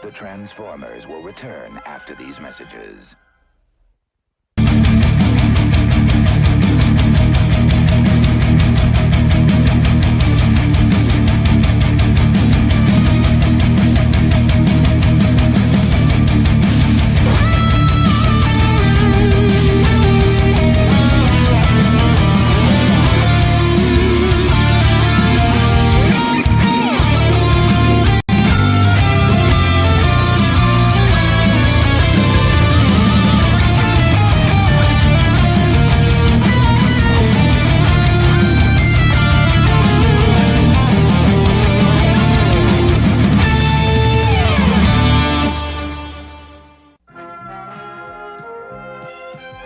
The Transformers will return after these messages.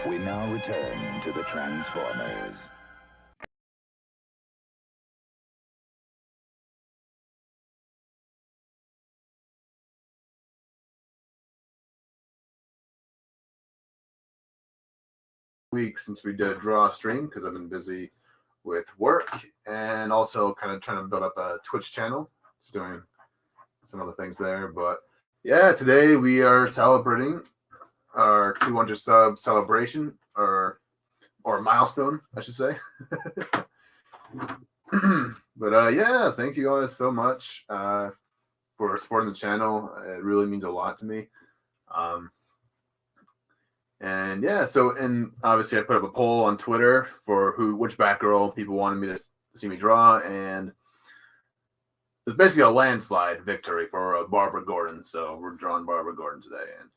We now return to the Transformers. Week since we did a draw stream because I've been busy with work and also kind of trying to build up a Twitch channel, just doing some other things there. But yeah, today we are celebrating our 200 sub celebration or milestone, I should say. But yeah, thank you guys so much for supporting the channel. It really means a lot to me. And yeah, and obviously I put up a poll on Twitter for which Batgirl people wanted me to see me draw, and it's basically a landslide victory for Barbara Gordon. So we're drawing Barbara Gordon today, and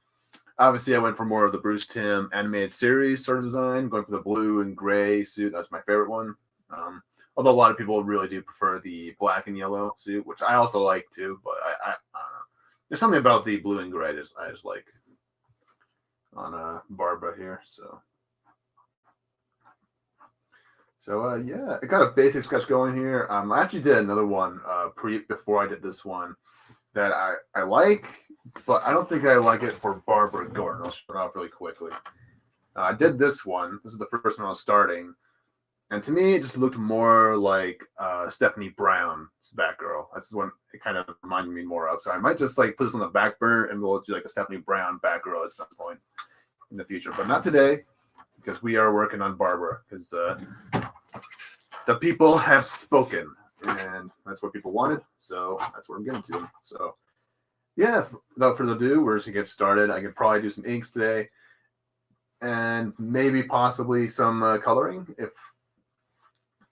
obviously I went for more of the Bruce Timm animated series sort of design, going for the blue and gray suit. That's my favorite one. Although a lot of people really do prefer the black and yellow suit, which I also like too. But I don't know. There's something about the blue and gray I just like on Barbara here. So yeah, I got a basic sketch going here. I actually did another one before I did this one that I like, but I don't think I like it for Barbara Gordon. I'll show it off really quickly. I did this one. This is the first one I was starting, and to me it just looked more like Stephanie Brown's Batgirl. That's what it kind of reminded me more of. So I might just like put this on the back burner and we'll do like a Stephanie Brown Batgirl at some point in the future, but not today because we are working on Barbara because the people have spoken and that's what people wanted. So that's what I'm getting to. So yeah, without further ado, we're just gonna get started. I could probably do some inks today and maybe possibly some coloring if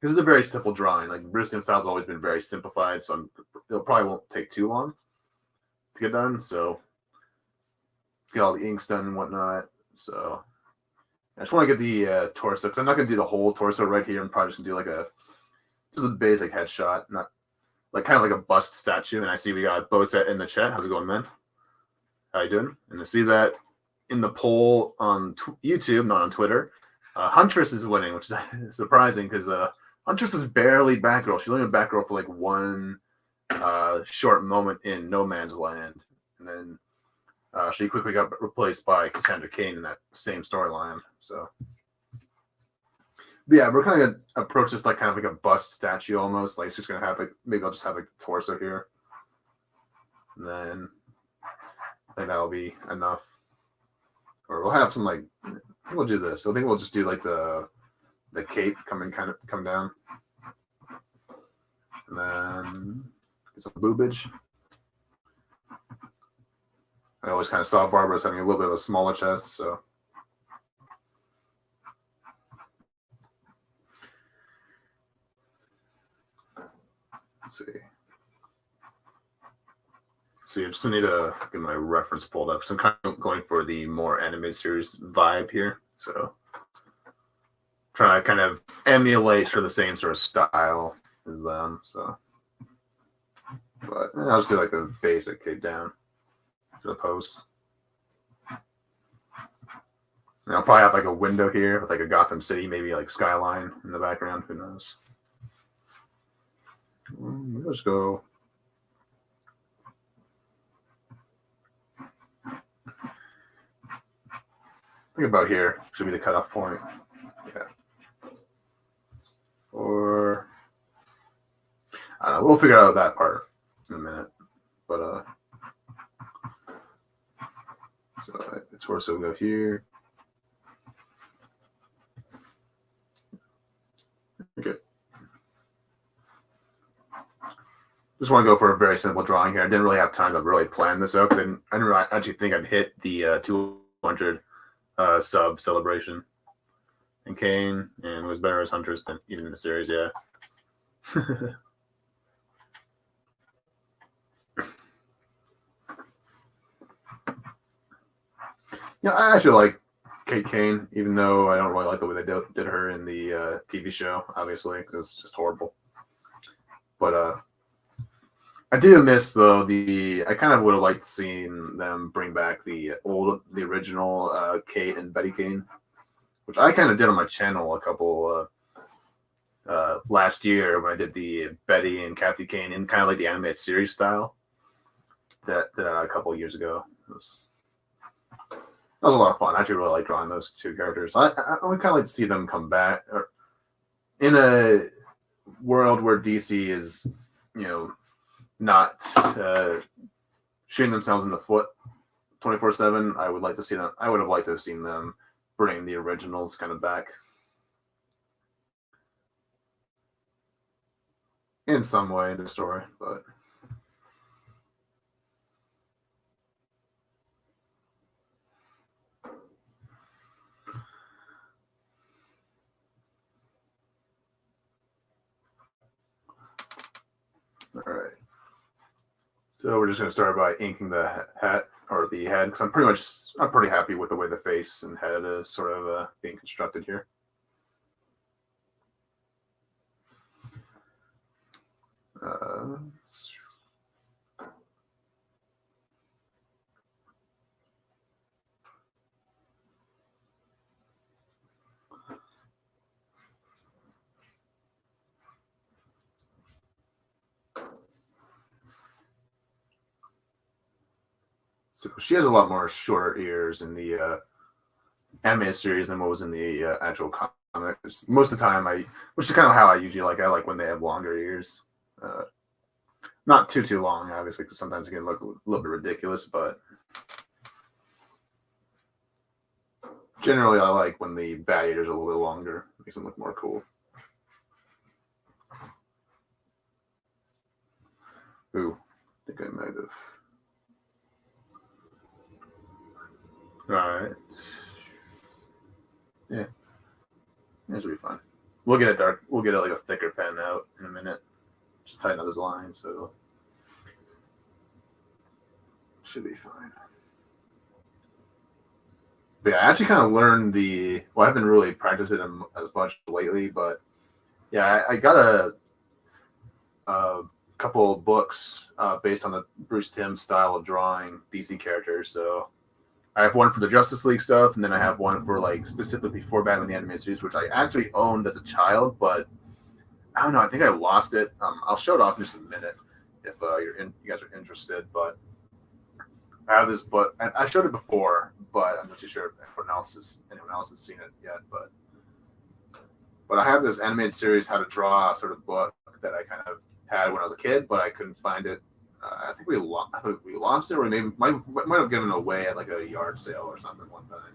this is a very simple drawing. Like Bruce Timm style's always been very simplified, so it probably won't take too long to get done. So get all the inks done and whatnot. So I just want to get the torso, because I'm not going to do the whole torso right here. I'm probably just going to do like just a basic headshot, not like kind of like a bust statue. And I see we got Boset in the chat. How's it going, man? How you doing? And to see that in the poll on YouTube, not on Twitter, Huntress is winning, which is surprising because Huntress is barely Batgirl. She's only a Batgirl for like one short moment in No Man's Land, and then she quickly got replaced by Cassandra Cain in that same storyline. So, but yeah, we're kind of gonna approach this like kind of like a bust statue almost. Like it's just gonna have like maybe I'll just have like the torso here, and then I think that'll be enough. Or we'll have some like we'll do this. I think we'll just do like the cape come down, and then get some boobage. I always kind of saw Barbara as having a little bit of a smaller chest, so. Let's see. So you just need to get my reference pulled up. So I'm kind of going for the more animated series vibe here. So trying to kind of emulate sort of the same sort of style as them. So, but I'll just do like the basic cape down to the pose. And I'll probably have like a window here with like a Gotham City, maybe like skyline in the background. Who knows? Let's go. Think about here should be the cutoff point. Yeah. Or I don't know. We'll figure out that part in a minute. But The torso will go here. Okay. Just want to go for a very simple drawing here. I didn't really have time to really plan this out because I didn't really actually think I'd hit the 200 sub celebration. And Kane, and it was better as Hunters than even in the series, yeah. I actually like Kate Kane, even though I don't really like the way they did her in the TV show, obviously, because it's just horrible. But I do miss, though, I kind of would have liked seeing them bring back the original Kate and Betty Kane, which I kind of did on my channel a couple last year when I did the Betty and Kathy Kane in kind of like the animated series style that a couple of years ago. That was a lot of fun. I actually really like drawing those two characters. I would kind of like to see them come back in a world where DC is, not shooting themselves in the foot 24/7. I would like to see them. I would have liked to have seen them bring the originals kind of back in some way in the story, but. All right. So we're just going to start by inking the hat or the head because I'm pretty happy with the way the face and head is sort of being constructed here. So she has a lot more shorter ears in the animated series than what was in the actual comic. Most of the time, which is kind of how I usually like. I like when they have longer ears. Not too long, obviously, because sometimes it can look a little bit ridiculous, but generally I like when the bat ears are a little bit longer. It makes them look more cool. Ooh, I think I might have. All right. Yeah. This will be fun. We'll get like a thicker pen out in a minute. Just tighten up those lines, so should be fine. But yeah, I actually kind of learned I haven't really practiced it as much lately, but yeah, I got a couple of books based on the Bruce Timm style of drawing DC characters. So I have one for the Justice League stuff, and then I have one for like specifically for Batman the Animated Series, which I actually owned as a child, but I don't know. I think I lost it. I'll show it off in just a minute if you guys are interested. But I have this book. I showed it before, but I'm not too sure if anyone else has seen it yet. But I have this animated series, how to draw sort of book that I kind of had when I was a kid, but I couldn't find it. I think we lost it, or maybe might have given it away at like a yard sale or something one time.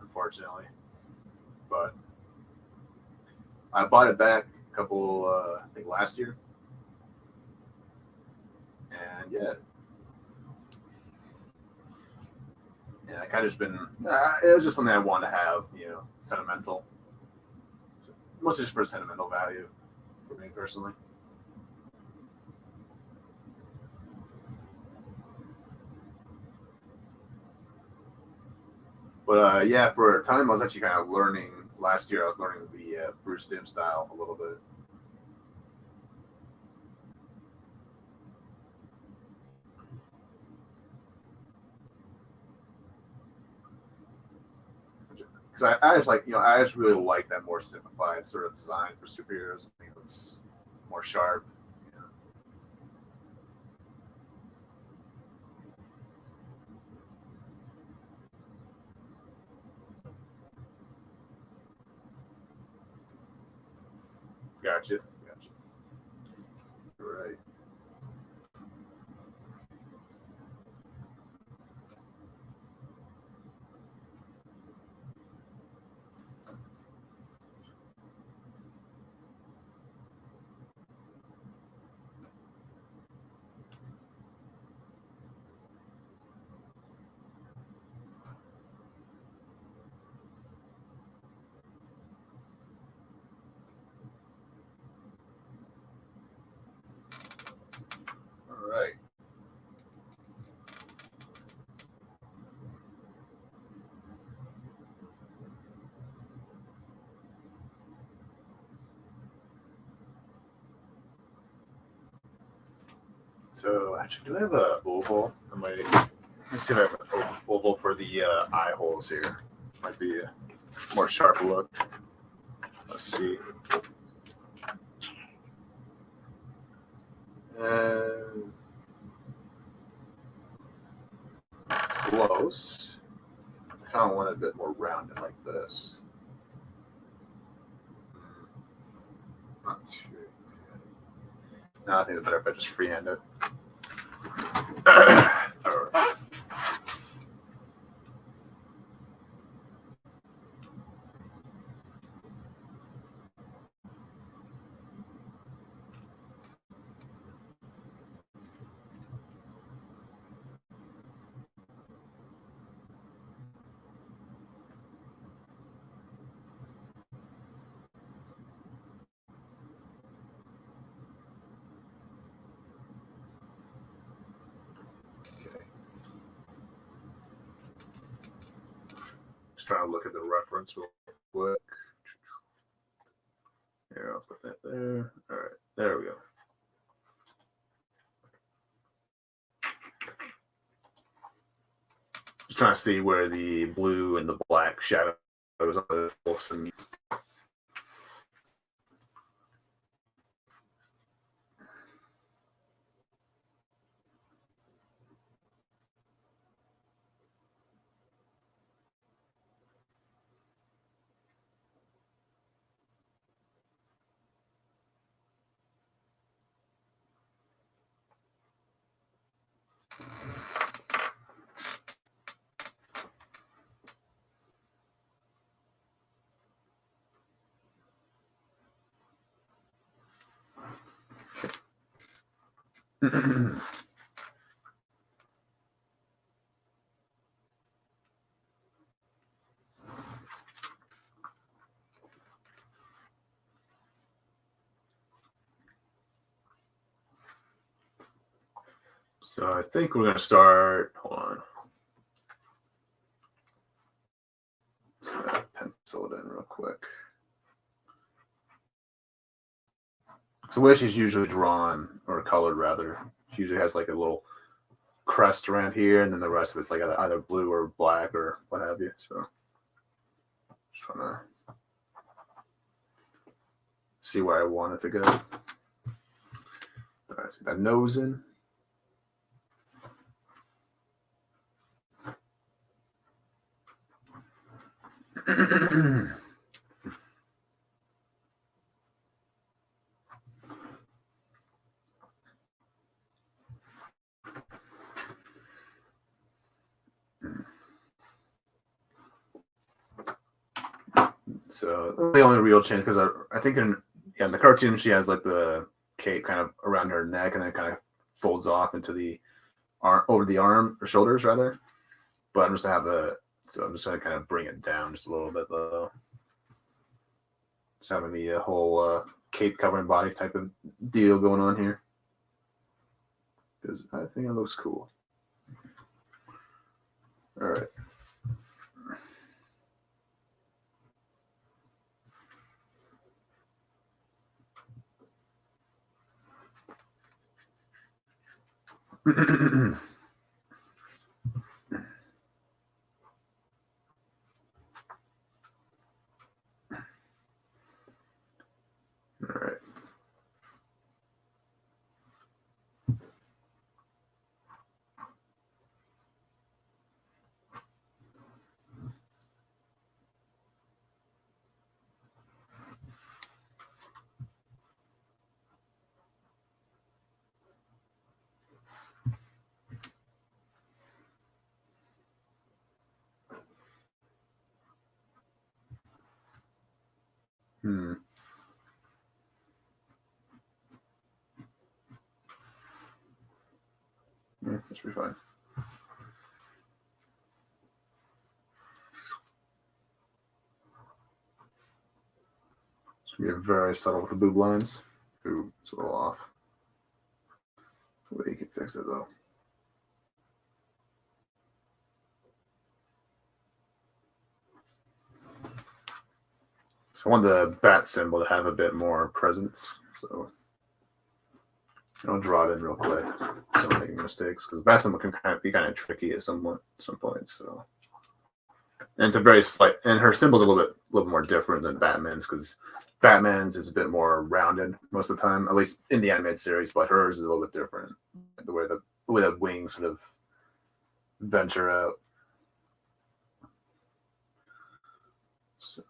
Unfortunately, but I bought it back a couple, I think last year, and yeah, I kind of just been. It was just something I wanted to have, sentimental, mostly just for sentimental value for me personally. But yeah, for a time I was actually kind of learning. Last year I was learning the Bruce Timm style a little bit. Because I just like, I just really like that more simplified sort of design for superheroes. I think it's more sharp. Gotcha. Right. So actually, do I have a oval? Let me see if I have an oval for the eye holes here. Might be a more sharp look. Let's see. Close. I kind of want it a bit more rounded like this. Not too. No, I think it's better if I just freehand it. All right. Just trying to look at the reference real quick. Here, I'll put that there. All right, there we go. Just trying to see where the blue and the black shadows on the books and so I think we're going to start. Hold on. Pencil it in real quick. So the way she's usually drawn, or colored rather, she usually has like a little crest around here, and then the rest of it's like either blue or black or what have you. So just trying to see where I want it to go. All right, see that nose in. So the only real change, because I think in the cartoon she has like the cape kind of around her neck and then it kind of folds off into the arm, over the arm or shoulders rather. But I'm just gonna have so I'm just gonna kind of bring it down just a little bit though. Just having the whole cape covering body type of deal going on here, because I think it looks cool. All right. All right. Yeah, that should be fine. It's gonna be very subtle with the boob lines. Ooh, it's a little off. Well, you can fix it though. So I want the bat symbol to have a bit more presence. So I'll draw it in real quick so I'm not making mistakes, because Batman can be kind of tricky at some point. So, and it's a very slight, and her symbols are a little more different than Batman's, because Batman's is a bit more rounded most of the time, at least in the animated series, but hers is a little bit different. The way the wings sort of venture out. So,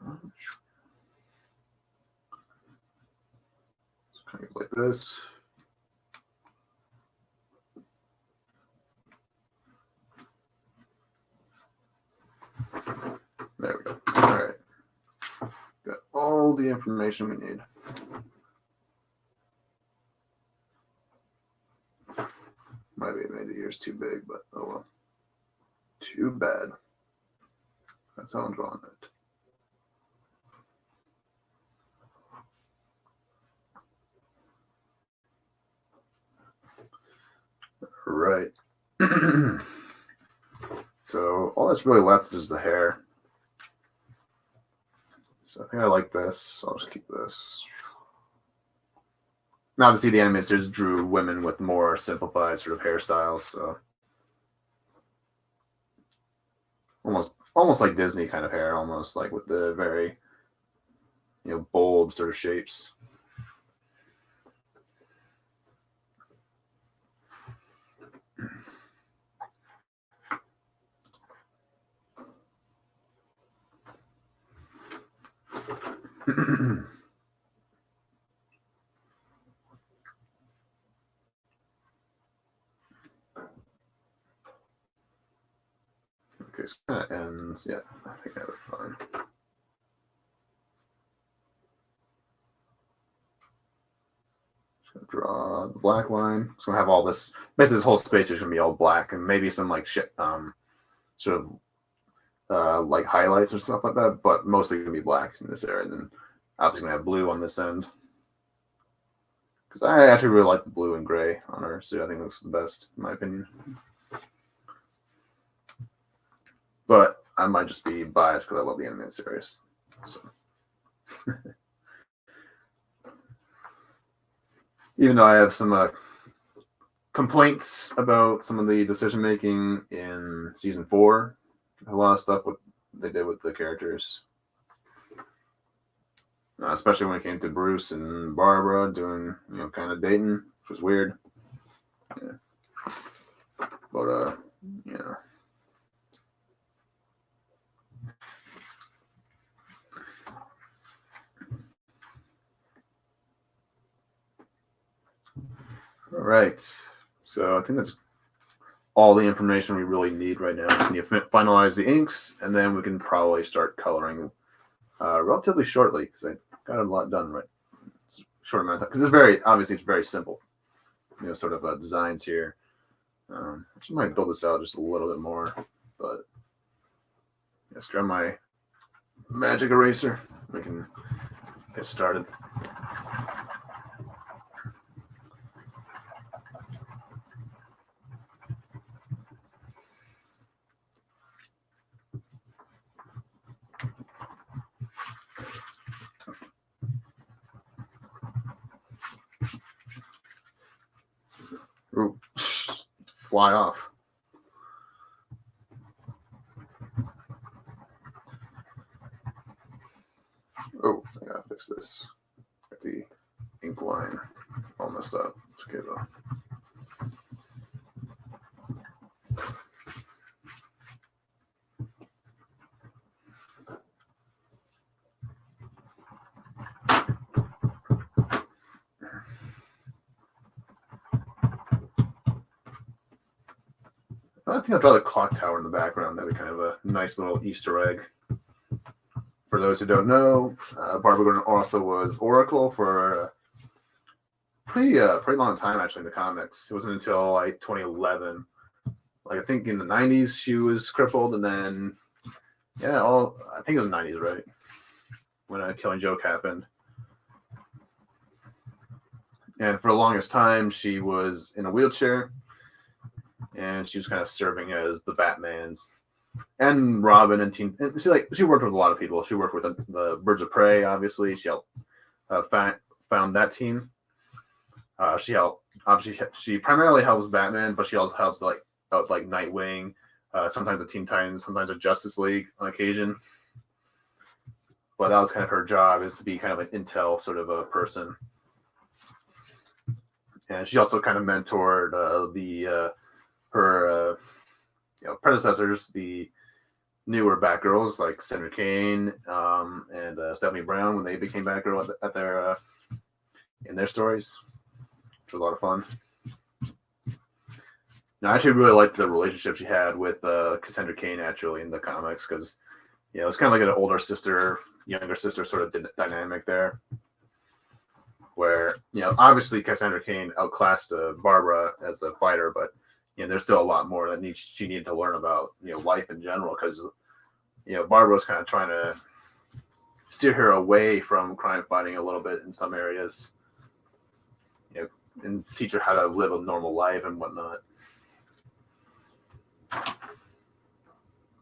kind of like this. There we go. All right. Got all the information we need. Might have made the ears too big, but oh well. Too bad. That's how I'm drawing it. All right. So all that's really left is the hair. So I think I like this. I'll just keep this. Now, obviously, the animators drew women with more simplified sort of hairstyles, so almost like Disney kind of hair, almost like with the very, bold sort of shapes. Okay, so it kind of ends. Yeah, I think I have it fine. Just gonna draw the black line. So I have all this. Basically, this whole space is gonna be all black, and maybe some like sort of like highlights or stuff like that, but mostly gonna be black in this area. And then obviously gonna have blue on this end, because I actually really like the blue and gray on her, so I think it looks the best in my opinion. But I might just be biased because I love the animated series. So. Even though I have some complaints about some of the decision making in season 4, a lot of stuff they did with the characters, especially when it came to Bruce and Barbara doing kind of dating, which was weird. Yeah. But yeah. All right, so I think that's all the information we really need right now. We need to finalize the inks, and then we can probably start coloring relatively shortly, because I got a lot done right short amount of time. Because it's very simple, sort of designs here. I might build this out just a little bit more, but let's grab my magic eraser. We can get started. Ooh, fly off. Oh, I gotta fix this. Got the ink line all messed up. It's okay though. I think I'll draw the clock tower in the background. That'd be kind of a nice little Easter egg. For those who don't know, Barbara Gordon also was Oracle for a pretty long time, actually, in the comics. It wasn't until like 2011. Like, I think in the 90s she was crippled, and then, I think it was the 90s, right? When Killing Joke happened. And for the longest time, she was in a wheelchair. And she was kind of serving as the Batman's and Robin and team. And she worked with a lot of people. She worked with the Birds of Prey, obviously. She helped found that team. She helped Obviously, she primarily helps Batman, but she also helps like Nightwing, sometimes the Teen Titans, sometimes the Justice League on occasion. But that was kind of her job, is to be kind of an intel sort of a person. And she also kind of mentored her predecessors, the newer Batgirls like Sandra Kane and Stephanie Brown, when they became Batgirl at their in their stories, which was a lot of fun. Now, I actually really liked the relationship she had with Cassandra Cain actually in the comics, because it's kind of like an older sister, younger sister sort of dynamic there, where obviously Cassandra Cain outclassed Barbara as a fighter, but there's still a lot more that she needed to learn about life in general, because Barbara was kind of trying to steer her away from crime fighting a little bit in some areas, and teach her how to live a normal life and whatnot.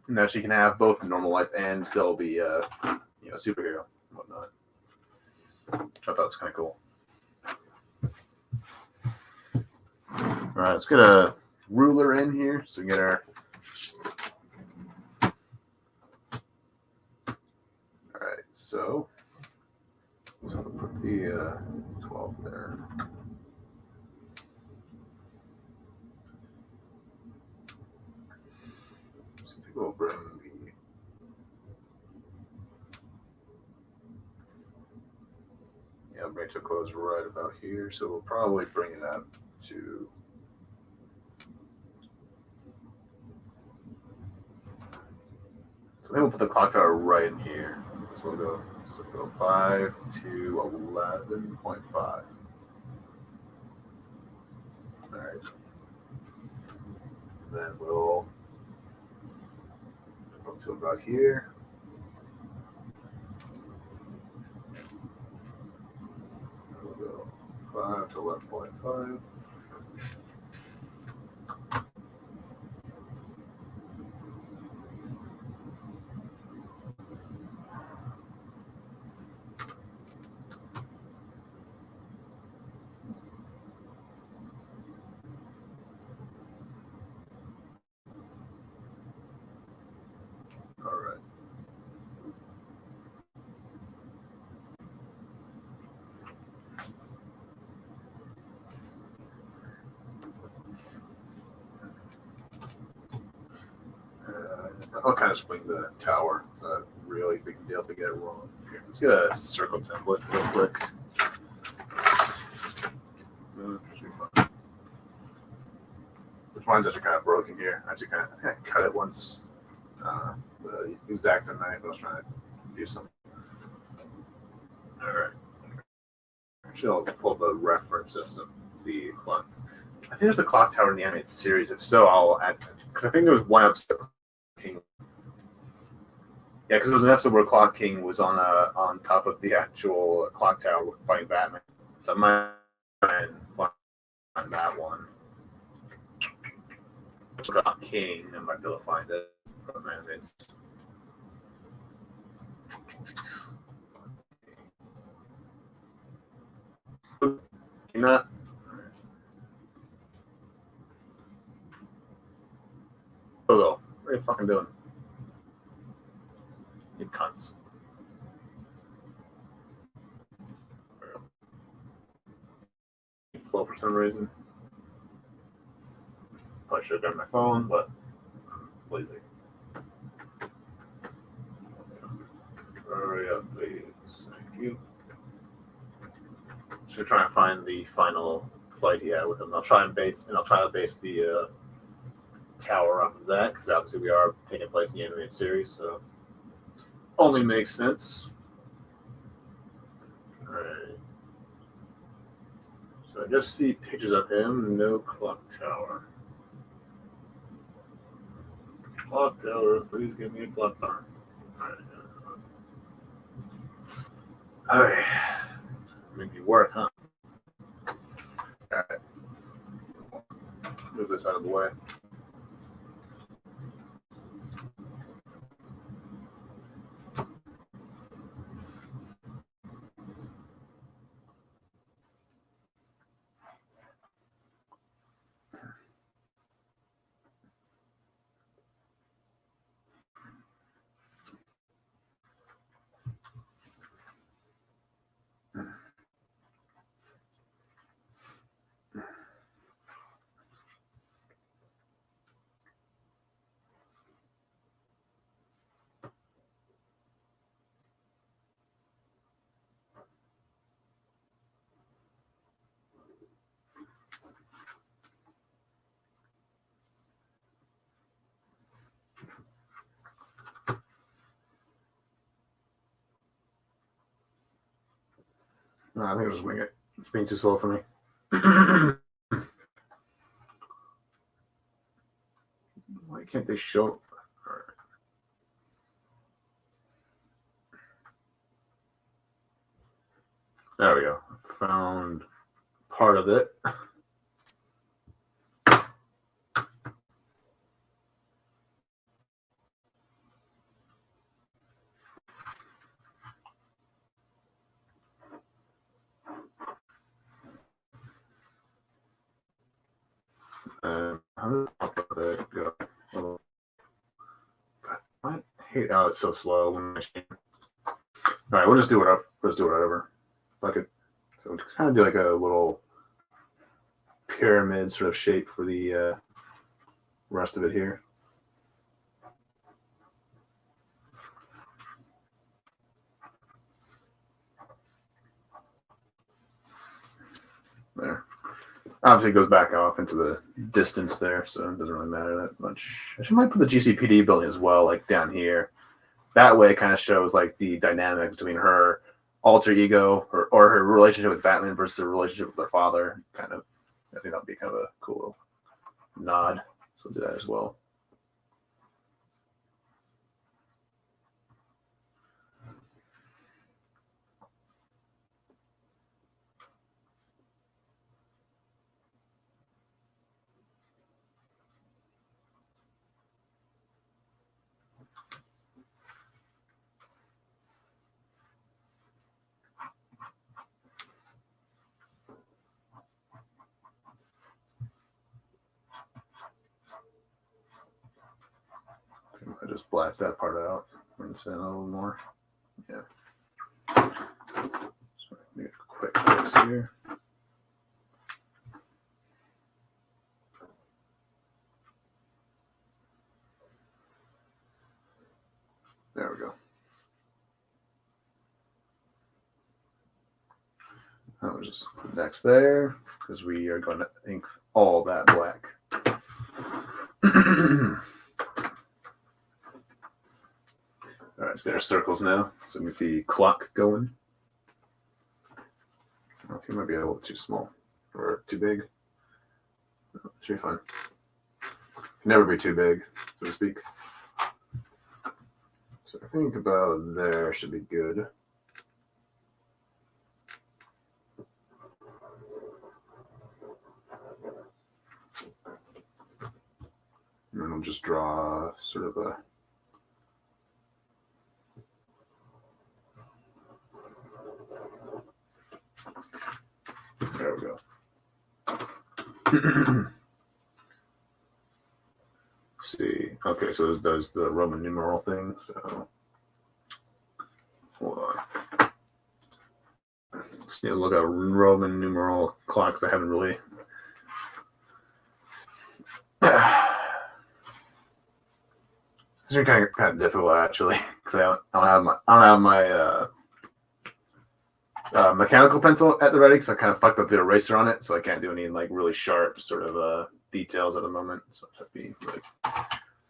Now she can have both a normal life and still be a superhero and whatnot, which I thought was kind of cool. All right, let's get a ruler in here so we can get our. All right, so we'll put the 12 there. So I think we'll bring bring it to a close right about here. So we'll probably bring it up to. So then we'll put the clock tower right in here. So we'll go 5 to 11.5. All right. Then we'll go to about here. We'll go 5 to 11.5. I'll kind of swing the tower. It's a really big deal to get it wrong. Here, let's get a circle template real quick. Which mine's actually kind of broken here. I actually kind of cut it once. The X-Acto knife, I was trying to do something. All right. Actually, I'll pull the reference of the clock. I think there's a clock tower in the animated series. If so, I'll add, because I think there was one episode. King. Yeah, because there was an episode where Clock King was on top of the actual clock tower fighting Batman. So I might try and find that one. Clock King, I might be able to find it from animated. Can you not? Oh, what are you fucking doing? You cunts. It's slow for some reason. Probably should have done my phone, but I'm lazy. Hurry up, please. Thank you. Just gonna try and find the final fight he had with him. I'll try to base the tower off of that, because obviously we are taking place in the animated series, so only makes sense. All right. So I just see pictures of him. No clock tower. Clock tower, please give me a clock tower. All right. Make me work, huh? All right. Move this out of the way. No, I think I'll just wing it. It's being too slow for me. Why can't they show? There we go. Found part of it. How did it go? Oh, I hate how it's so slow. All right, we'll just do it up. Let's do whatever. Fuck it. So we'll kind of do like a little pyramid sort of shape for the rest of it here. There. Obviously, it goes back off into the distance there, so it doesn't really matter that much. I might put the GCPD building as well, like down here. That way, it kind of shows like the dynamic between her alter ego or her relationship with Batman versus her relationship with her father. Kind of, I think that'd be kind of a cool nod. So we'll do that as well. I just blacked that part out and send a little more. Yeah. So make a quick fix here. There we go. I'll just put next there because we are going to ink all that black. All right, let's get our circles now. So get the clock going. I think it might be a little too small or too big. No, should be fine. Never be too big, so to speak. So I think about there should be good. And then we'll just draw sort of a there we go. Let's see. Okay, so this does the Roman numeral thing. So hold on. Just need to look at Roman numeral clocks. I haven't really. It's kind of difficult actually because I don't have my mechanical pencil at the ready because I kind of fucked up the eraser on it, so I can't do any like really sharp sort of details at the moment. So I have to be really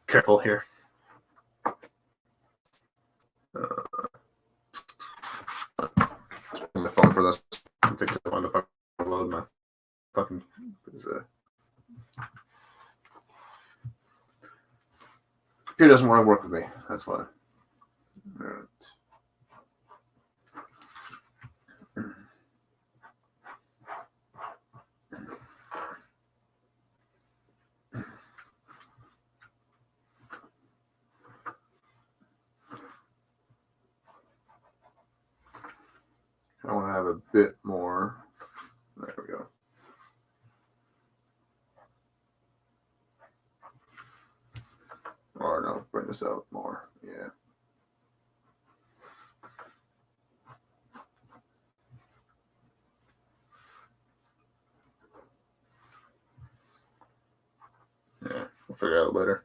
careful here. My phone for this. I think I want to load my fucking. Computer doesn't want to work with me. That's why. All right. I want to have a bit more. There we go. Or no, bring this out more. Yeah. Yeah, we'll figure it out later.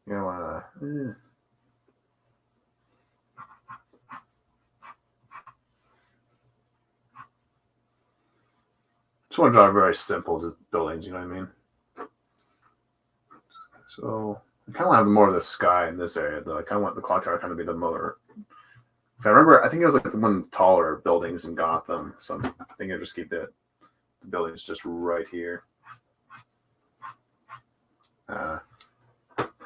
You know, Just want to draw very simple buildings, you know what I mean? So I kind of have more of the sky in this area, though. I kind of want the clock tower kind of be the motor. I remember, I think it was like the one taller buildings in Gotham, so I think I just keep the buildings just right here. Or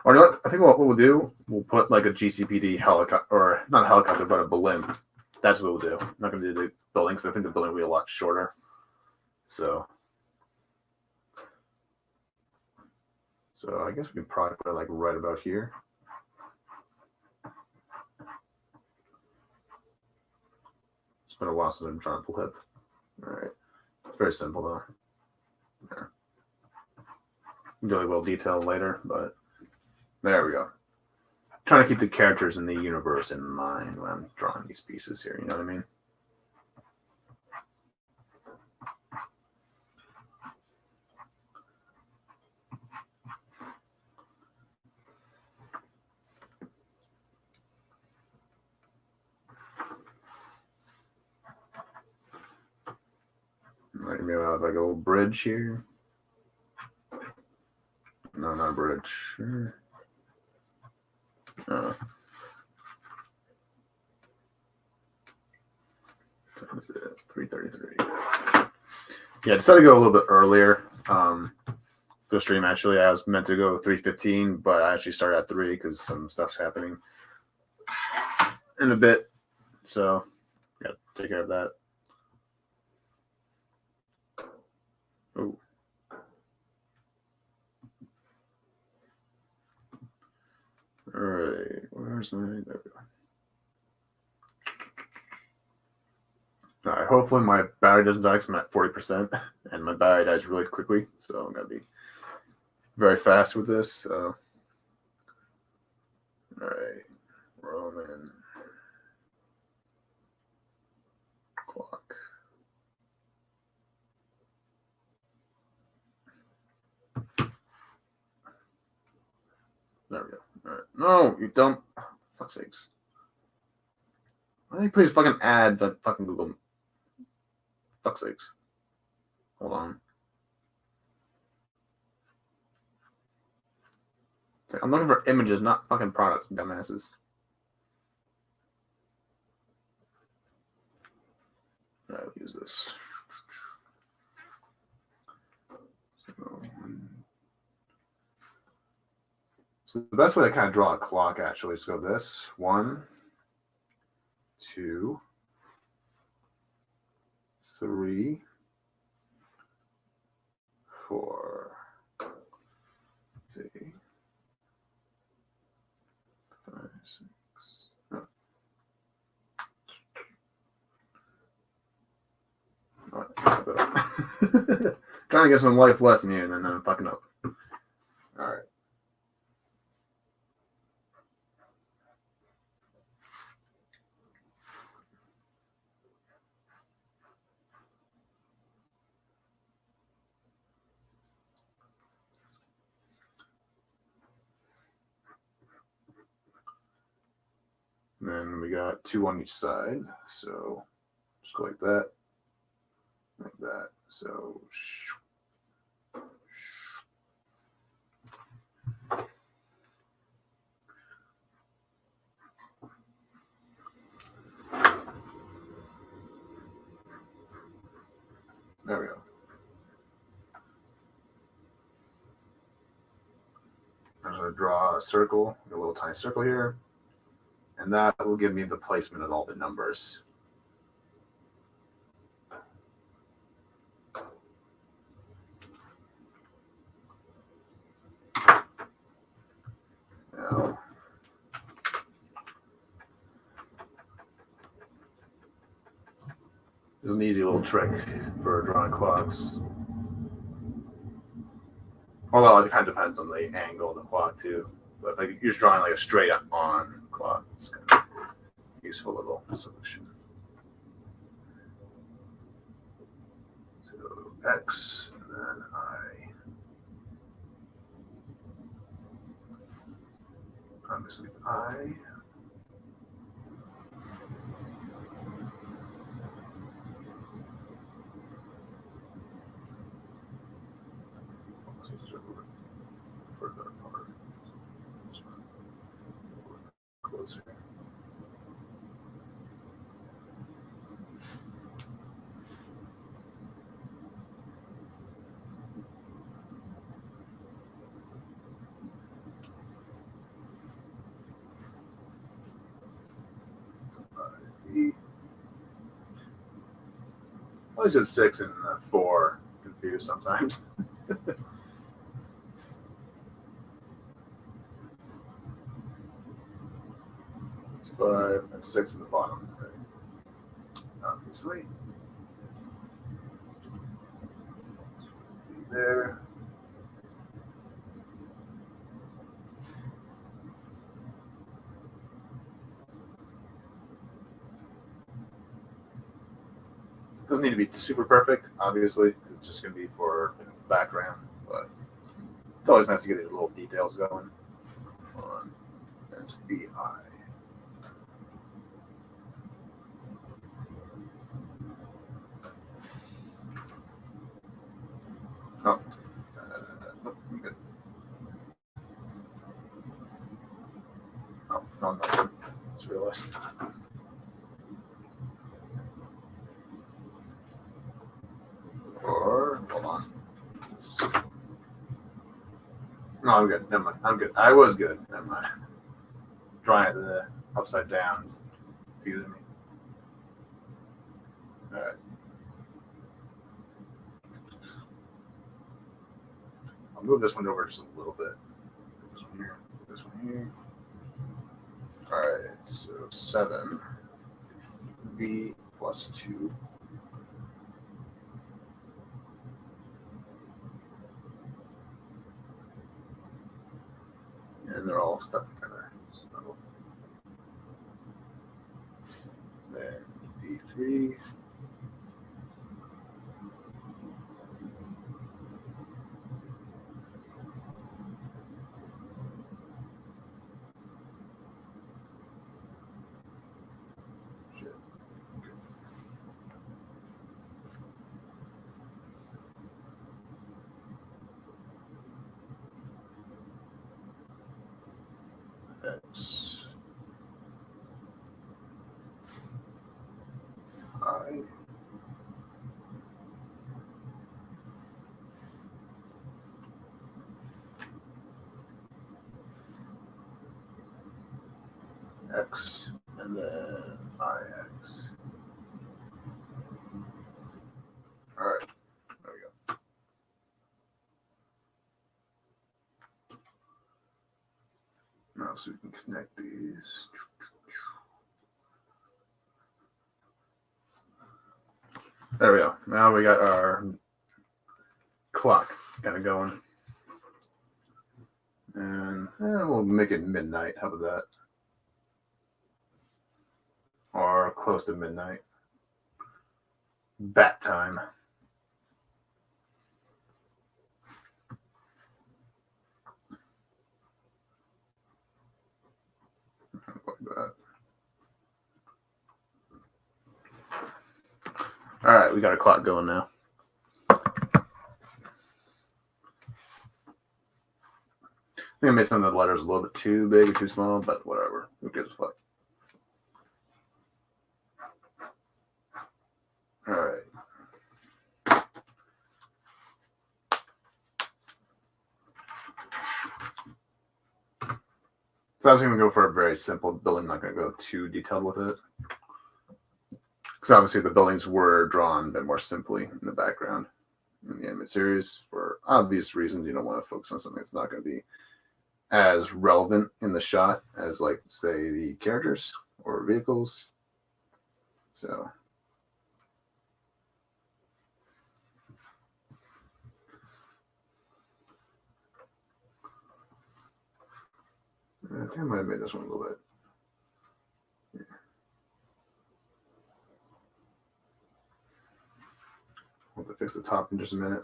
you know what? I think what we'll do, we'll put like a GCPD helicopter, or not a helicopter, but a blimp. That's what we'll do. I'm not going to do the building because I think the building will be a lot shorter. So I guess we can probably put it like right about here. It's been a while since I've drawn a blip. All right. It's very simple though. Yeah. Really well detailed later, but there we go. Trying to keep the characters in the universe in mind when I'm drawing these pieces here, you know what I mean? Right, maybe I'll have like a little bridge here. No, not a bridge. Sure. 3:33. Yeah, I decided to go a little bit earlier for the stream. Actually, I was meant to go 3:15, but I actually started at 3 because some stuff's happening in a bit. So, got to take care of that. Oh. All right, where's my? There we go. All right, hopefully my battery doesn't die because I'm at 40%, and my battery dies really quickly, so I'm gonna be very fast with this. So, all right, Roman clock. There we go. All right. No, you don't. Oh, fuck's sakes. Why do you please fucking ads on fucking Google? Fuck's sakes. Hold on. I'm looking for images, not fucking products, dumbasses. I'll use this. So the best way to kind of draw a clock actually is go this 1, 2, 3, 4, 5, 6. Trying to get some life lesson here, and then I'm fucking up. All right. And then we got 2 on each side, so just go like that, like that. So there we go. I'm going to draw a circle, a little tiny circle here, and that will give me the placement of all the numbers. Now, this is an easy little trick for drawing clocks. Although it kind of depends on the angle of the clock too. But like you're just drawing like a straight up on clock, it's kind of a useful little solution. So X and then I. Obviously I. these are a little bit further apart. This one a little bit closer. At least it's 6 and 4. Confused sometimes. It's 5 and 6 in the bottom, right? Obviously. There. Doesn't need to be super perfect, obviously. It's just going to be for background, but it's always nice to get these little details going. That's VI. Oh, I'm good. Oh, no, I'm not good. Just realized. Or, hold on. No, I'm good. Never mind. I'm good. I was good. Never mind. Drawing the upside down is confusing me. All right. I'll move this one over just a little bit. This one here. This one here. All right. So 7 V plus 2. And they're all stuck together. So then V3. Shit. X. I. X, and then IX. All right, there we go. Now, so we can connect these. There we go. Now we got our clock kind of going. And we'll make it midnight. How about that? Or close to midnight. Bat time. Like that. All right, we got a clock going now. I think I made some of the letters a little bit too big or too small, but whatever. Who gives a fuck? All right. So I'm going to go for a very simple building. I'm not going to go too detailed with it. Because obviously the buildings were drawn a bit more simply in the background in the animated series. For obvious reasons, you don't want to focus on something that's not going to be as relevant in the shot as, like, say, the characters or vehicles. So... I think I might have made this one a little bit. Yeah. I'll have to fix the top in just a minute.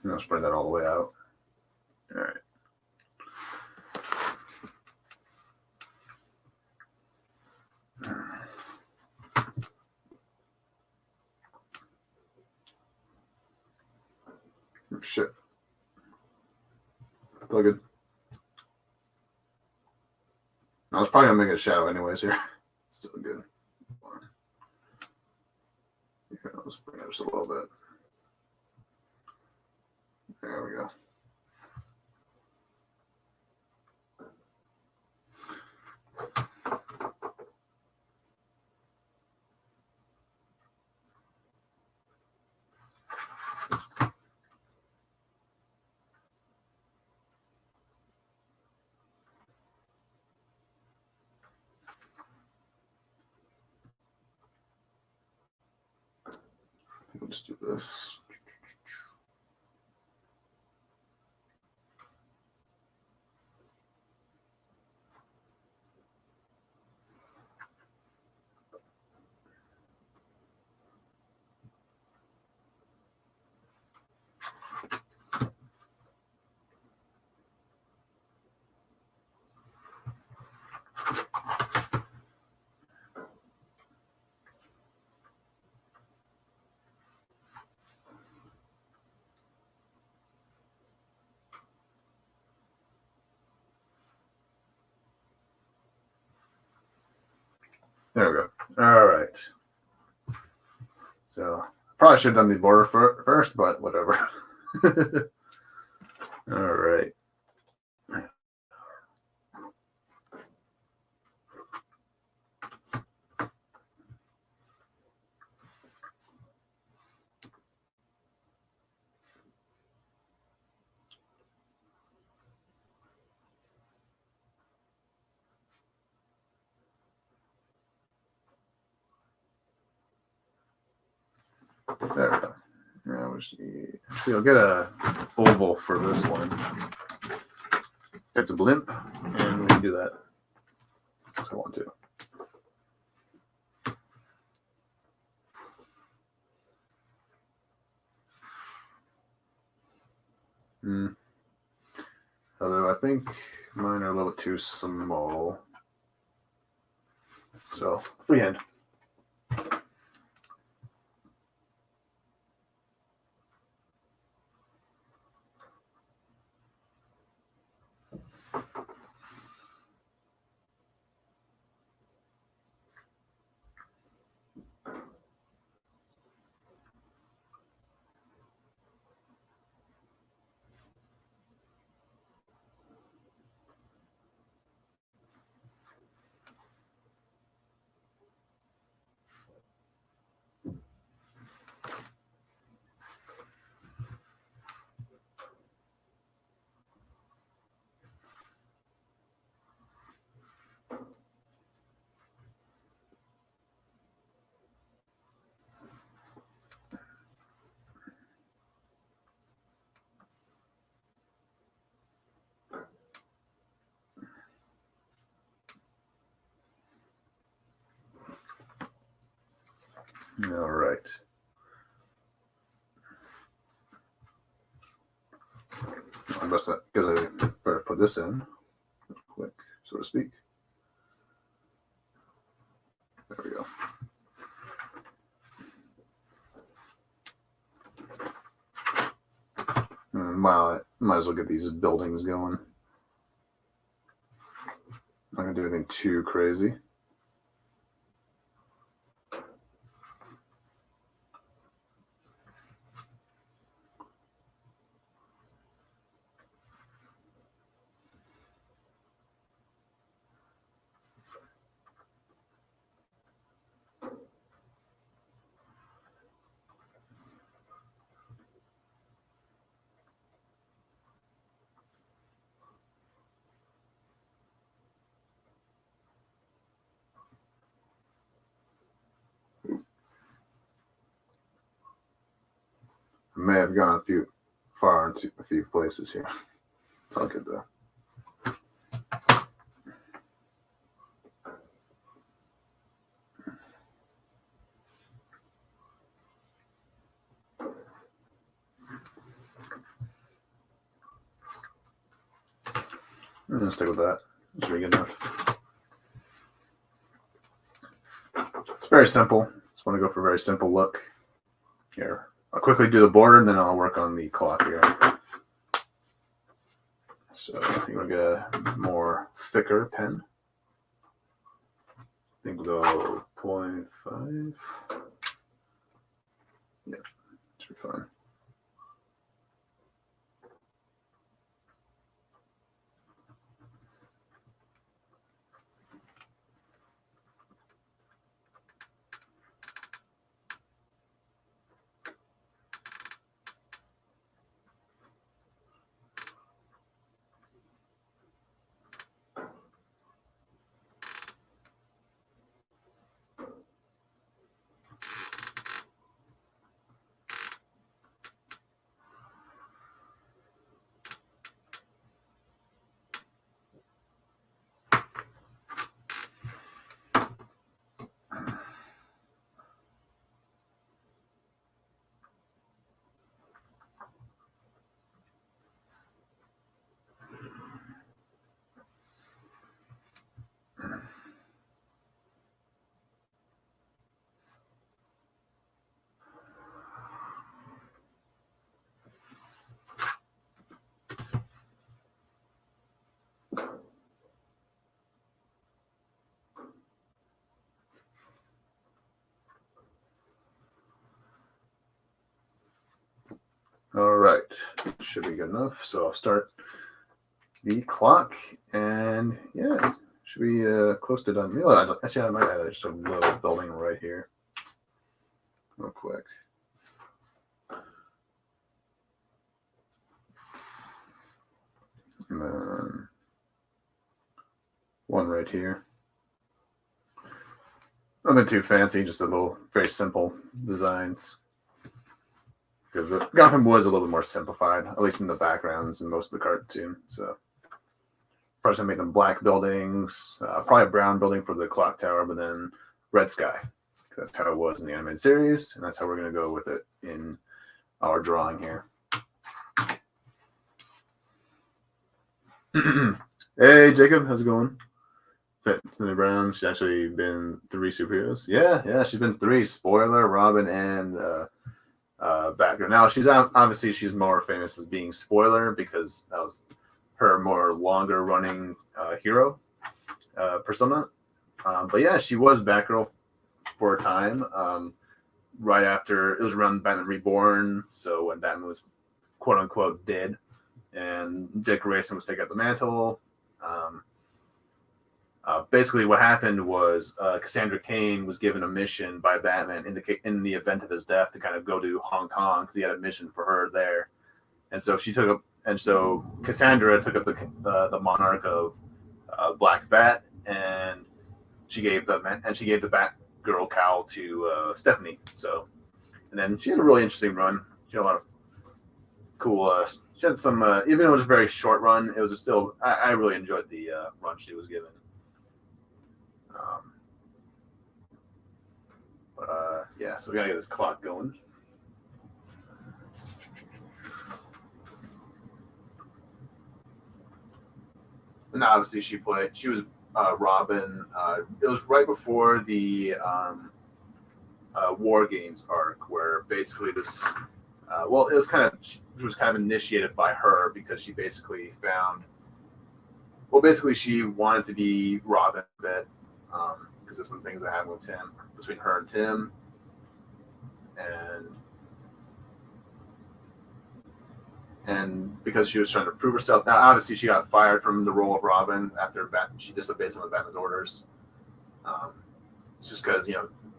I'm gonna spread that all the way out. All right. Oh, shit. Still good. I was probably gonna make a shadow anyways here. Still good. Here, let's bring it just a little bit. There we go. We'll just do this. There we go. All right. So probably should have done the border first, but whatever. All right. There we go. Now we'll see. Actually, I'll get a oval for this one. It's a blimp, and we can do that. If I want to. Although I think mine are a little bit too small. So freehand. All right. I must not, because I better put this in real quick, so to speak. There we go. Might as well get these buildings going. Not gonna do anything too crazy. I may have gone far into a few places here. It's all good though. I'm gonna stick with that. It's really good enough. It's very simple. Just want to go for a very simple look. Here, I'll quickly do the border, and then I'll work on the clock here. So I think we'll get a more thicker pen. I think we'll go 0.5. Yeah, should be fine. All right, should be good enough. So I'll start the clock, and yeah, should be close to done. Actually, I might add just a little building right here, real quick. And then one right here. Nothing too fancy, just a little very simple designs. Because the Gotham was a little bit more simplified, at least in the backgrounds and most of the cartoon. So first I made them black buildings, probably a brown building for the clock tower, but then red sky. That's how it was in the animated series, and that's how we're going to go with it in our drawing here. Hey, Jacob, how's it going? Tony Brown, she's actually been 3 superheroes. Yeah, she's been 3. Spoiler, Robin, and Batgirl. Now, obviously she's more famous as being Spoiler because that was her more longer running hero persona. But yeah, she was Batgirl for a time. Right after, it was around Batman Reborn, so when Batman was quote unquote dead, and Dick Grayson was taking up the mantle. Basically, what happened was Cassandra Cain was given a mission by Batman in the event of his death to kind of go to Hong Kong because he had a mission for her there, and so Cassandra took up the monarch of Black Bat, and she gave the Batgirl cowl to Stephanie. So, and then she had a really interesting run. She had a lot of cool. She had some, even though it was a very short run, it was still. I really enjoyed the run she was given. Yeah, so we gotta get this clock going. And obviously she was Robin. It was right before the War Games arc, where basically this, it was kind of initiated by her because she basically she wanted to be Robin a bit because of some things that happened with Tim, between her and Tim, and because she was trying to prove herself. Now, obviously, she got fired from the role of Robin after she disobeyed some of Batman's orders. It's just because,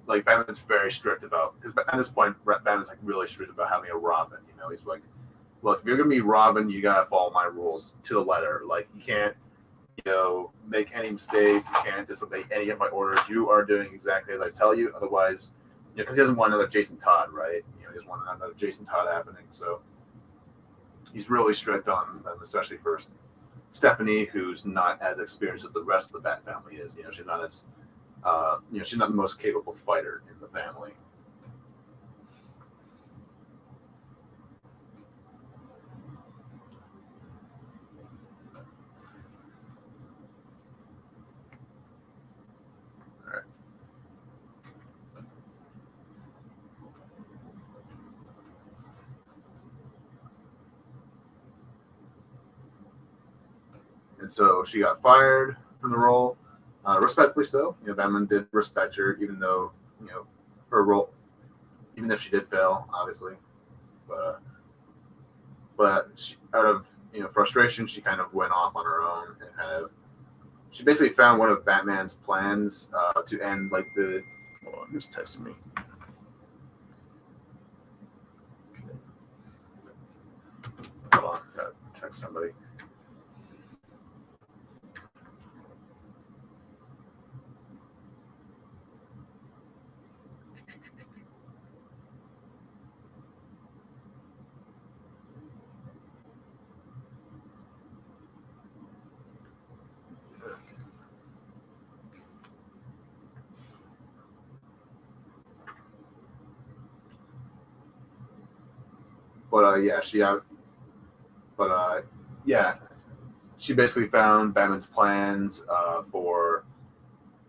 like, Batman's very strict about, because at this point, Batman's like really strict about having a Robin. He's like, look, if you're gonna be Robin, you gotta follow my rules to the letter. Like, you can't, make any mistakes. You can't disobey any of my orders. You are doing exactly as I tell you. Otherwise, because he doesn't want another Jason Todd, right? He doesn't want another Jason Todd happening. So he's really strict on them, especially for Stephanie, who's not as experienced as the rest of the Bat family is. She's not as, she's not the most capable fighter in the family. and so she got fired from the role, respectfully so. Batman did respect her, even though her role, even if she did fail, obviously, but she, out of frustration, she kind of went off on her own and she basically found one of Batman's plans to end like the. Hold on, who's texting me? Hold on, gotta text somebody. But she basically found Batman's plans for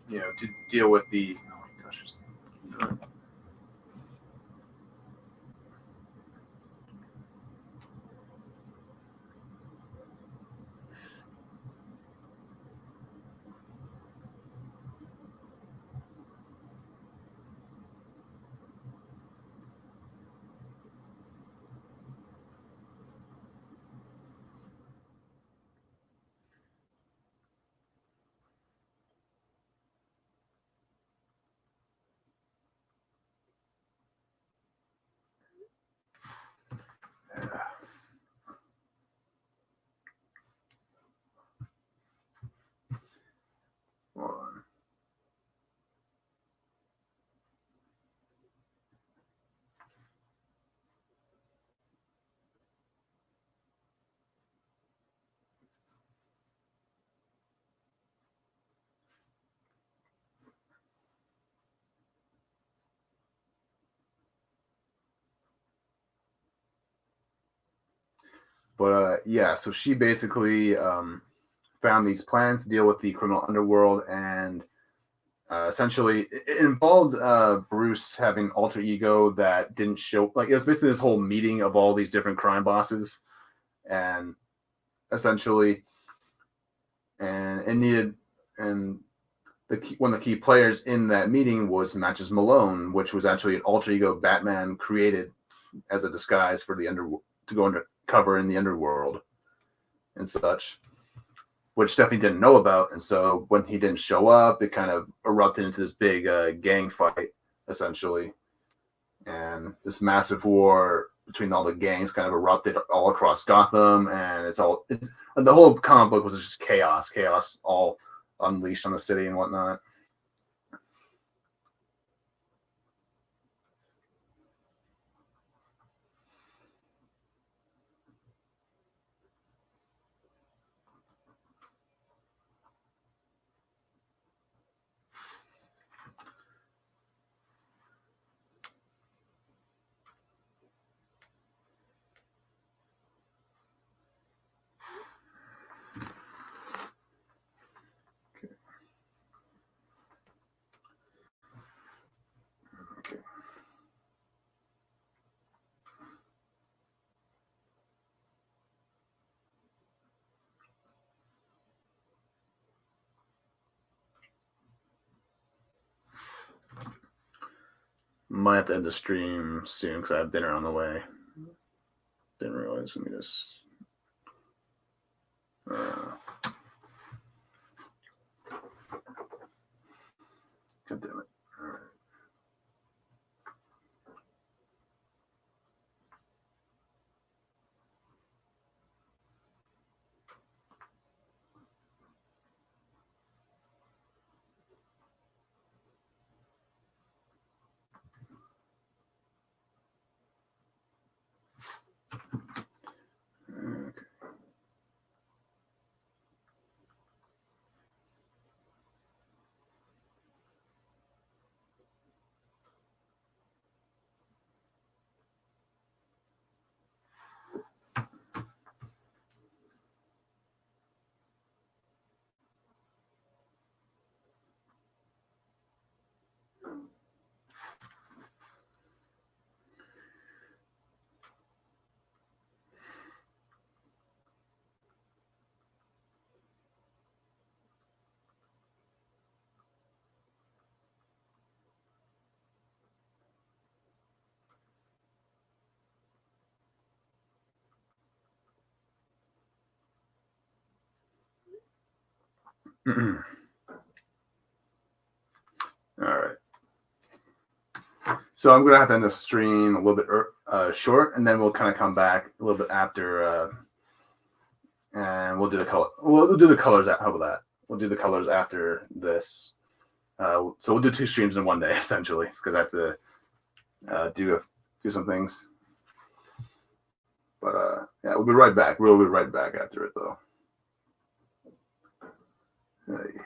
to deal with the. Oh my gosh. Hold on. But so she basically found these plans to deal with the criminal underworld, and essentially it involved Bruce having alter ego that didn't show. Like, it was basically this whole meeting of all these different crime bosses, and essentially, and it needed one of the key players in that meeting was Matches Malone, which was actually an alter ego Batman created as a disguise for the to go undercover in the underworld and such, which Stephanie didn't know about. And so when he didn't show up, it kind of erupted into this big gang fight, essentially. And this massive war between all the gangs kind of erupted all across Gotham. And the whole comic book was just chaos all unleashed on the city and whatnot. Might have to end the stream soon because I have dinner on the way. Didn't realize. Let me just. God damn it. All right. Okay. All right. So I'm going to have to end the stream a little bit short, and then we'll kind of come back a little bit after, and we'll do the color. We'll do the colors. How about that? We'll do the colors after this. So we'll do 2 streams in one day, essentially, because I have to do some things. But yeah, we'll be right back. We'll be right back after it, though. Hey.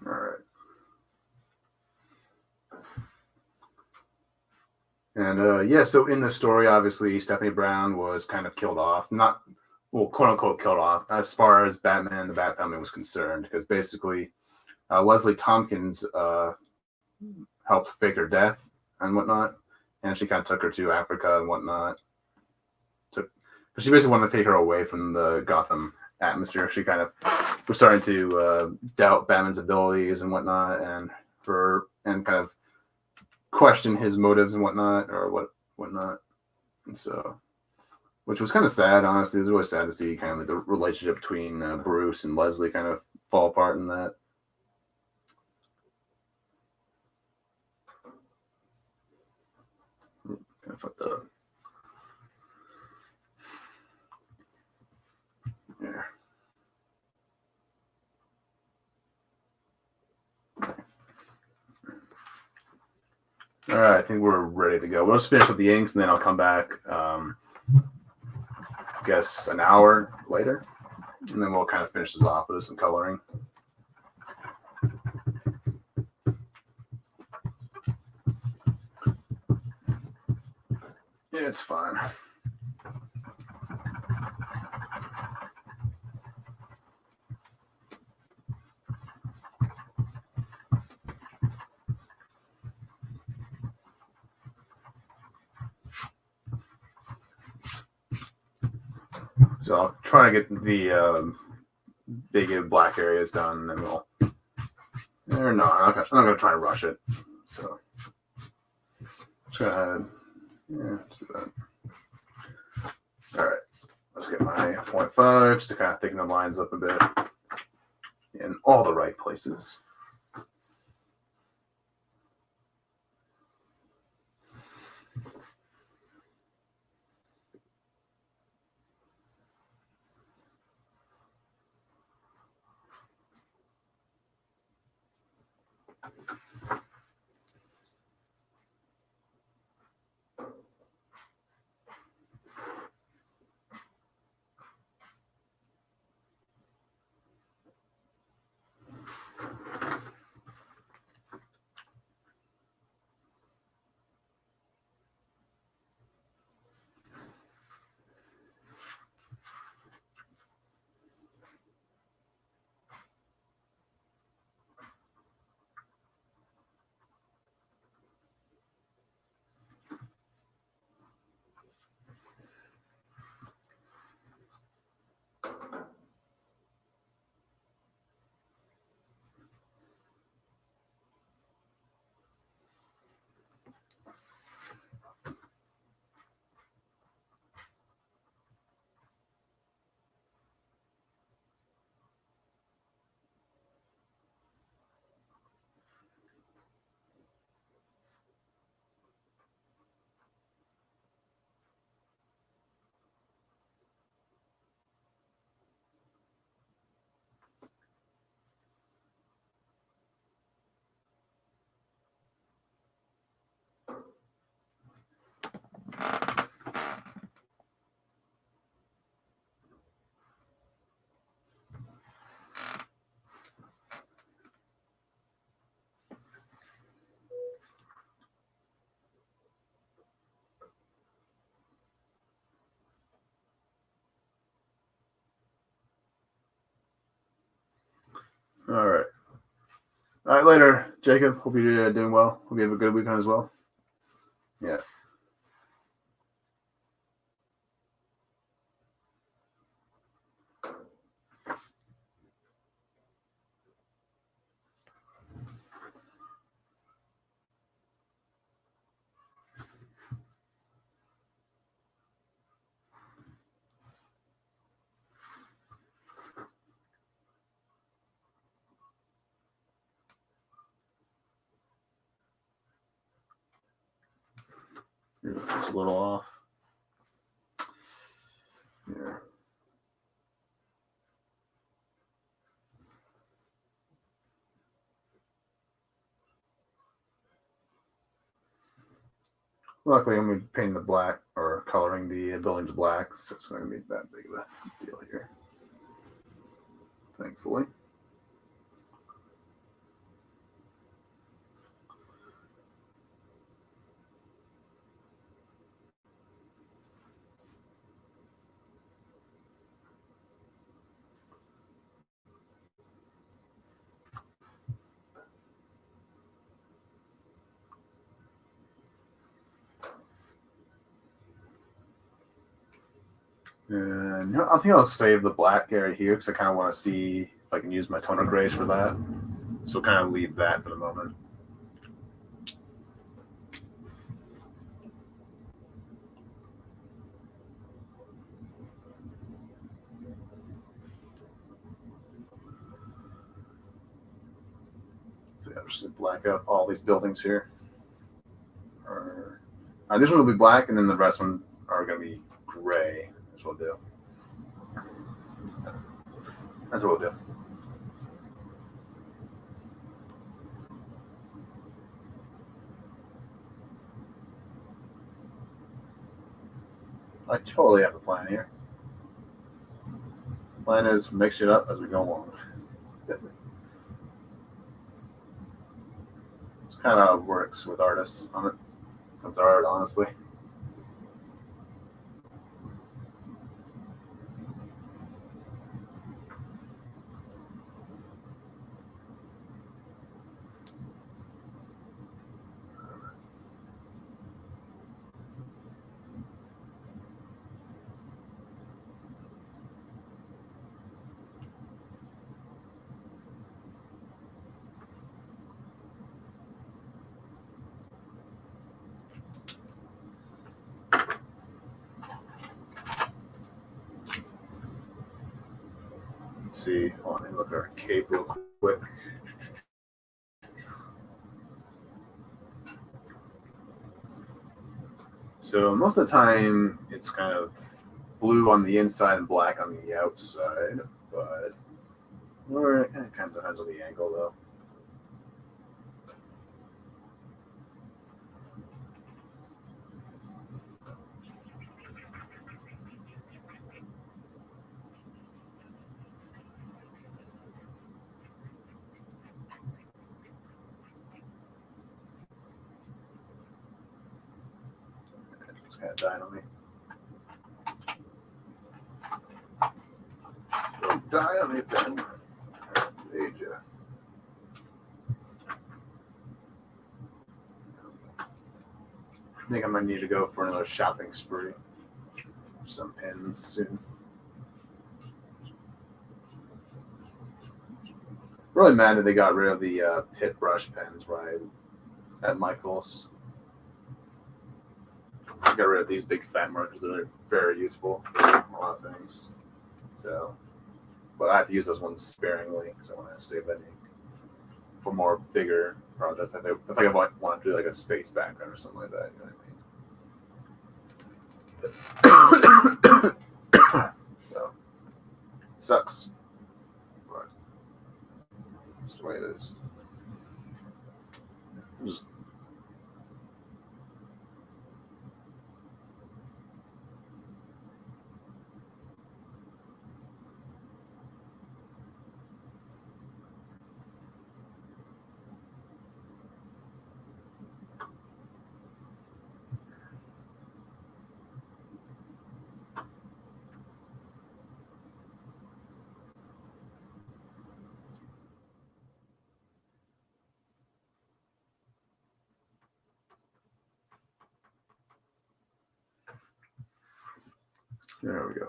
All right. And yeah, so in the story, obviously, Stephanie Brown was kind of killed off. Not, well, quote unquote, killed off as far as Batman and the Bat Family was concerned, because basically Wesley Tompkins helped fake her death and whatnot. And she kind of took her to Africa and whatnot. But she basically wanted to take her away from the Gotham atmosphere. She kind of was starting to doubt Batman's abilities and whatnot, and kind of question his motives and whatnot, or whatnot. And so, which was kind of sad, honestly. It was really sad to see kind of like the relationship between Bruce and Leslie kind of fall apart in that. Kind of fucked up. Yeah. All right, I think we're ready to go. We'll just finish with the inks, and then I'll come back, I guess, an hour later, and then we'll kind of finish this off with some coloring. Yeah, it's fine. So I'll try to get the big black areas done, and then we'll. Or no, I'm not gonna try and rush it. So, yeah, let's do that. All right, let's get my 0.5 just to kind of thicken the lines up a bit in all the right places. All right, later. Jacob, hope you're doing well. Hope you have a good weekend as well. Yeah. It's a little off. Yeah. Luckily, I'm going to be painting the black or coloring the buildings black, so it's not going to be that big of a deal here. Thankfully. And I think I'll save the black area here because I kind of want to see if I can use my toner grays for that. So we'll kind of leave that for the moment. So yeah, just black up all these buildings here. This one will be black, and then the rest of them are going to be gray. That's what we'll do. That's what we'll do. I totally have a plan here. The plan is mix it up as we go along. It's kind of how it works with artists on it. That's art, honestly. Let's see. Hold on, let me look at our cape real quick. So most of the time, it's kind of blue on the inside and black on the outside, but it kind of depends on the angle, though. It's kind of dying on me. Don't die on me, Ben. Asia. I think I might need to go for another shopping spree. Some pens soon. Really mad that they got rid of the pit brush pens right at Michael's. I got rid of these big fat markers that are very useful for a lot of things. So, but I have to use those ones sparingly because I want to save that ink for more bigger projects. I think if I want to do like a space background or something like that, you know what I mean? So, sucks, but it's the way it is. Just There we go.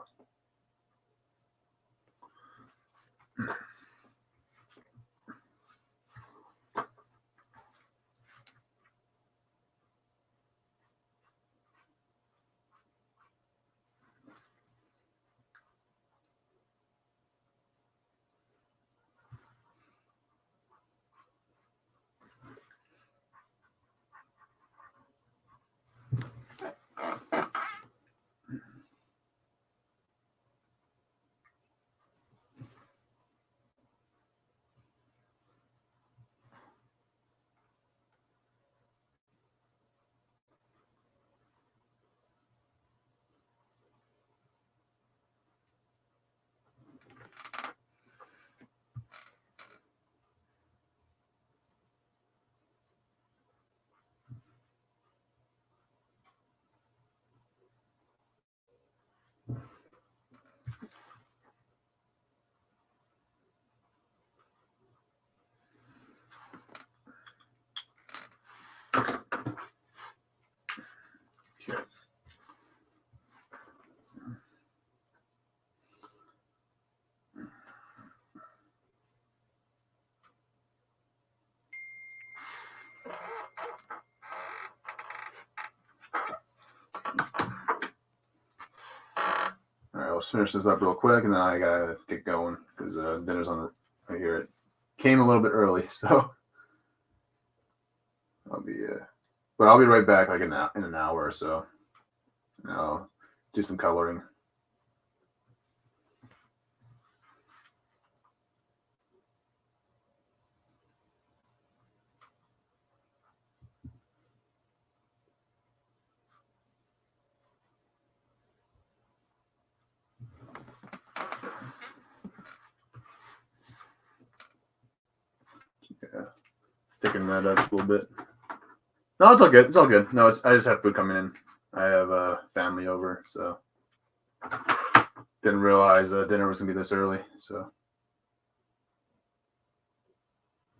All right, let's finish this up real quick, and then I gotta get going because dinner's on the. I hear it came a little bit early, so I'll be. But I'll be right back, like in an hour or so. And I'll do some coloring. Yeah, thicken that up a little bit. No, it's all good. It's all good. No, I just have food coming in. I have family over, so didn't realize dinner was gonna be this early. So,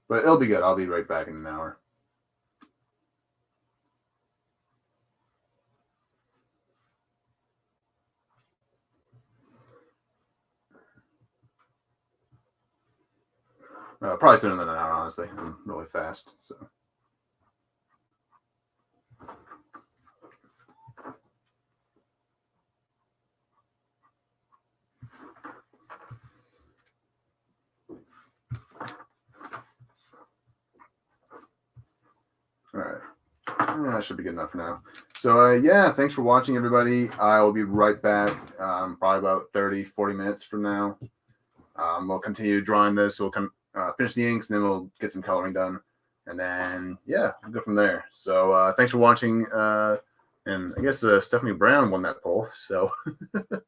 but it'll be good. I'll be right back in an hour. Probably sooner than an hour, honestly. I'm really fast, so. All right. That should be good enough for now. So, yeah, thanks for watching, everybody. I will be right back, probably about 30, 40 minutes from now. We'll continue drawing this. We'll finish the inks, and then we'll get some coloring done. And then, yeah, we'll go from there. So, thanks for watching. And I guess Stephanie Brown won that poll. So, it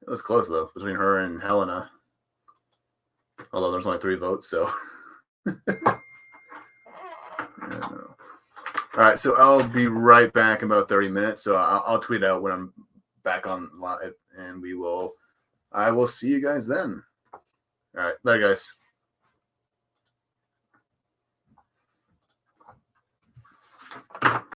was close, though, between her and Helena. Although there's only 3 votes, so. All right, so I'll be right back in about 30 minutes. So I'll tweet out when I'm back on live, and I will see you guys then. All right, later, guys.